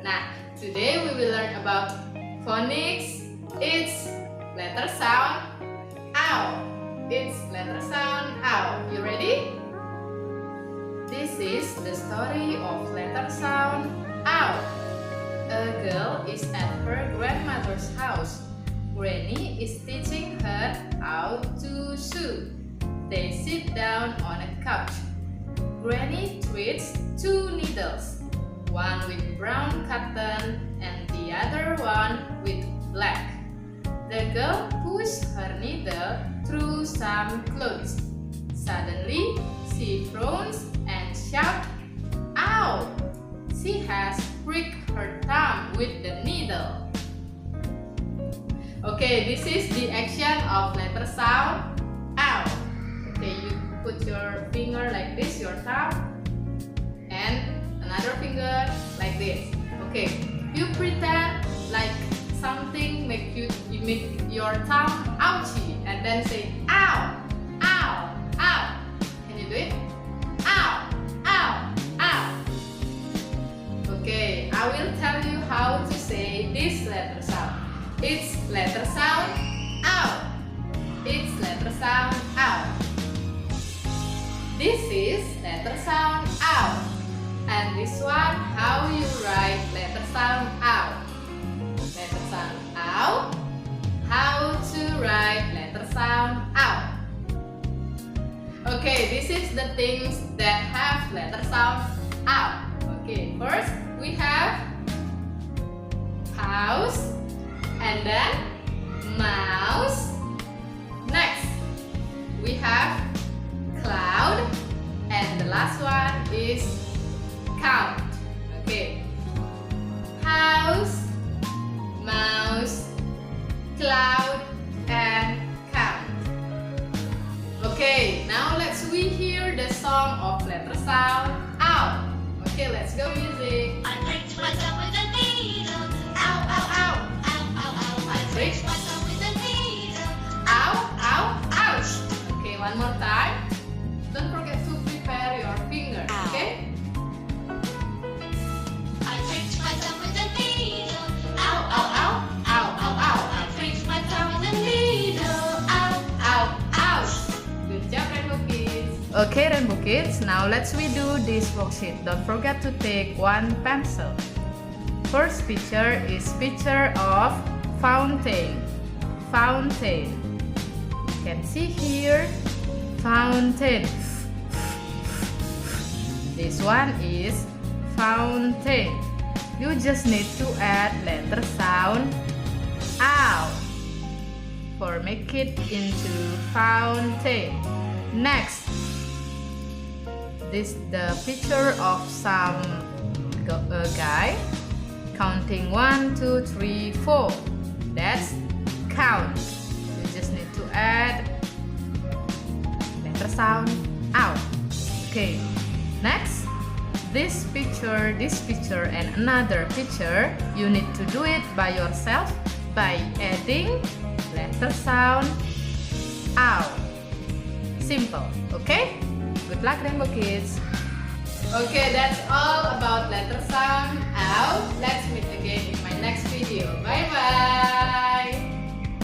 Nah, today we will learn about phonics. It's letter sound ow. It's letter sound ow. You ready? This is the story of letter sound ow. A girl is at her grandmother's house. Granny is teaching her how to sew. They sit down on a couch. Granny threads 2 needles, one with brown cotton and the other one with black. The girl pushes her needle through some clothes. Suddenly, she frowns and shouts, "Ow!" She has pricked her thumb with the needle. Okay, this is the action of letter sound ow. Okay, you put your finger like this, your thumb, and another finger like this. Okay, you pretend like something make your thumb ouchy, and then say ow, ow, ow. Can you do it? Ow, ow, ow. Okay, I will tell you how to say this letter sound. It's letter sound ow. It's letter sound ow. This is letter sound ow. And this one, how you write letter sound ow. Letter sound ow. How to write letter sound ow. Okay, this is the things that have letter sound ow. Okay, first we have house, and then mouse. Next, we have cloud, and the last one is count. Okay, house, mouse, cloud, and count. Okay, now let's we hear the song of letter sound ow. Okay, let's go music. I pricked my thumb with a needle. Ow, ow, ow, ow, ow, ow. I pricked my thumb with a needle. Ow, ow, ouch. Okay, one more time. Don't forget to prepare your finger, okay? I pricked my thumb with a needle. Ow, ow, ow, ow, ow, ow. I pricked my thumb with a needle. Ow, Ow, ouch. Good job, Rainbow Kids. Okay, Rainbow Kids, now let's redo this worksheet. Don't forget to take one pencil. First picture is picture of fountain. Fountain. You can see here, fountain. This one is fountain. You just need to add letter sound ow for make it into fountain. Next, this the picture of some guy counting 1, 2, 3, 4. That's count. You just need to add letter sound out. Okay. Next, this picture, and another picture, you need to do it by yourself by adding letter sound out. Simple, okay? Good luck, Rainbow Kids. Okay, that's all about letter sound out. Let's meet again in my next video. Bye bye.